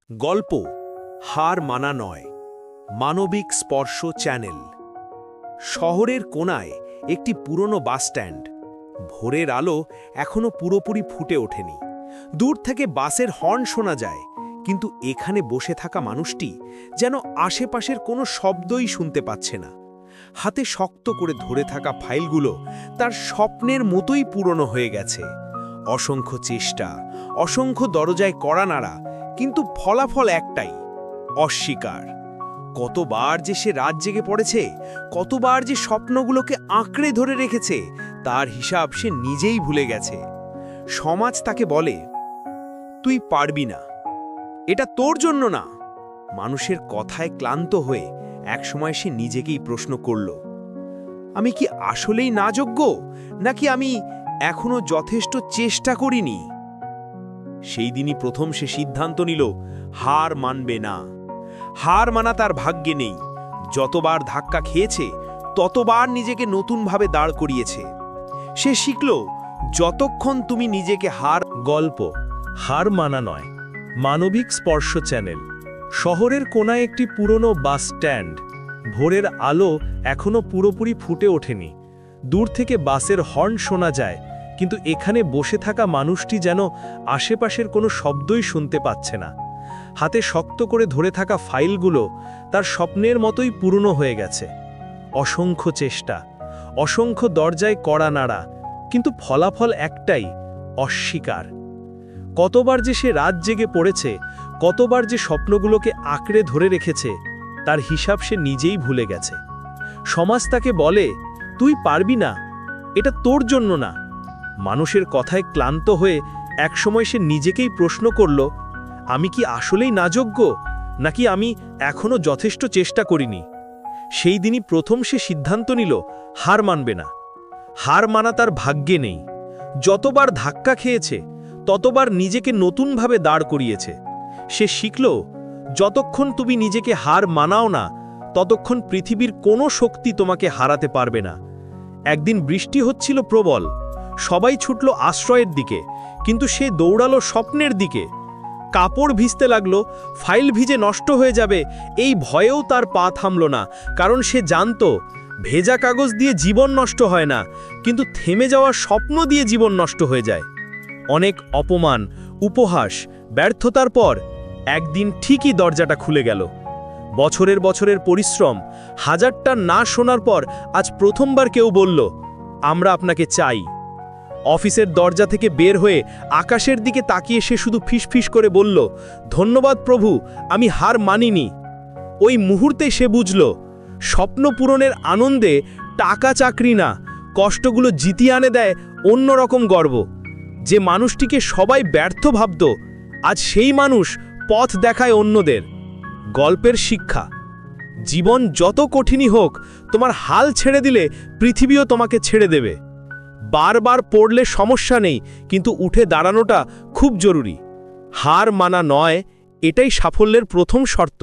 গল্প হার মানা নয়, মানবিক স্পর্শ চ্যানেল। শহরের কোণায় একটি পুরনো বাসস্ট্যান্ড। ভোরের আলো এখনো পুরোপুরি ফুটে ওঠেনি। দূর থেকে বাসের হর্ন শোনা যায়, কিন্তু এখানে বসে থাকা মানুষটি যেন আশেপাশের কোনো শব্দই শুনতে পাচ্ছে না। হাতে শক্ত করে ধরে থাকা ফাইলগুলো তার স্বপ্নের মতোই পুরনো হয়ে গেছে। অসংখ্য চেষ্টা, অসংখ্য দরজায় কড়া নাড়া, কিন্তু ফলাফল একটাই, অস্বীকার। কতবার যে সে রাত জেগে পড়েছে, কতবার যে স্বপ্নগুলোকে আঁকড়ে ধরে রেখেছে, তার হিসাব সে নিজেই ভুলে গেছে। সমাজ তাকে বলে, তুই পারবি না, এটা তোর জন্য না। মানুষের কথায় ক্লান্ত হয়ে একসময় সে নিজেকেই প্রশ্ন করল, আমি কি আসলেই না যোগ্য, নাকি আমি এখনো যথেষ্ট চেষ্টা করিনি? সেই দিনই প্রথম সে সিদ্ধান্ত নিল, হার মানবে না। হার মানা তার ভাগ্যে নেই। যতবার ধাক্কা খেয়েছে, ততবার নিজেকে নতুনভাবে দাঁড় করিয়েছে। সে শিখল, যতক্ষণ তুমি নিজেকে গল্প হার মানা নয়, মানবিক স্পর্শ চ্যানেল। শহরের কোণায় একটি পুরনো বাস স্ট্যান্ড। ভোরের আলো এখনো পুরোপুরি ফুটে ওঠেনি। দূর থেকে বাসের হর্ন শোনা যায়, কিন্তু এখানে বসে থাকা মানুষটি যেন আশেপাশের কোনো শব্দই শুনতে পাচ্ছে না। হাতে শক্ত করে ধরে থাকা ফাইলগুলো তার স্বপ্নের মতোই পুরনো হয়ে গেছে। অসংখ্য চেষ্টা, অসংখ্য দরজায় কড়া নাড়া, কিন্তু ফলাফল একটাই, অস্বীকার। কতবার যে সে রাত জেগে পড়েছে, কতবার যে স্বপ্নগুলোকে আঁকড়ে ধরে রেখেছে, তার হিসাব সে নিজেই ভুলে গেছে। সমাজ তাকে বলে, তুই পারবি না, এটা তোর জন্য না। মানুষের কথায় ক্লান্ত হয়ে একসময় সে নিজেকেই প্রশ্ন করল, আমি কি আসলেই নাযোগ্য, নাকি আমি এখনো যথেষ্ট চেষ্টা করিনি? সেই দিনই প্রথম সে সিদ্ধান্ত নিল, হার মানবে না। হার মানা তার ভাগ্যে নেই। যতবার ধাক্কা খেয়েছে, ততবার নিজেকে নতুনভাবে দাঁড় করিয়েছে। সে শিখল, যতক্ষণ তুমি নিজেকে হার মানাও না, ততক্ষণ পৃথিবীর কোনো শক্তি তোমাকে হারাতে পারবে না। একদিন বৃষ্টি হচ্ছিল প্রবল। সবাই ছুটল আশ্রয়ের দিকে, কিন্তু সে দৌড়ালো স্বপ্নের দিকে। কাপড় ভিজতে লাগলো, ফাইল ভিজে নষ্ট হয়ে যাবে, এই ভয়েও তার পা থামল না, কারণ সে জানত, ভেজা কাগজ দিয়ে জীবন নষ্ট হয় না, কিন্তু থেমে যাওয়া স্বপ্ন দিয়ে জীবন নষ্ট হয়ে যায়। অনেক অপমান, উপহাস, ব্যর্থতার পর একদিন ঠিকই দরজাটা খুলে গেল। বছরের পরিশ্রম, হাজারটা না শোনার পর আজ প্রথমবার কেউ বলল, আমরা আপনাকে চাই। অফিসের দরজা থেকে বের হয়ে আকাশের দিকে তাকিয়ে সে শুধু ফিসফিস করে বলল, ধন্যবাদ প্রভু, আমি হার মানিনি। ওই মুহূর্তে সে বুঝল, স্বপ্ন পূরণের আনন্দে টাকা চাকরি না, কষ্টগুলো জিতিয়ে আনে দেয় অন্যরকম গর্ব। যে মানুষটিকে সবাই ব্যর্থ ভাবত, আজ সেই মানুষ পথ দেখায় অন্যদের। গল্পের শিক্ষা, জীবন যত কঠিনই হোক, তোমার হাল ছেড়ে দিলে পৃথিবীও তোমাকে ছেড়ে দেবে। বারবার পড়লে সমস্যা নেই, কিন্তু উঠে দাঁড়ানোটা খুব জরুরি। হার মানা নয়, এটাই সাফল্যের প্রথম শর্ত।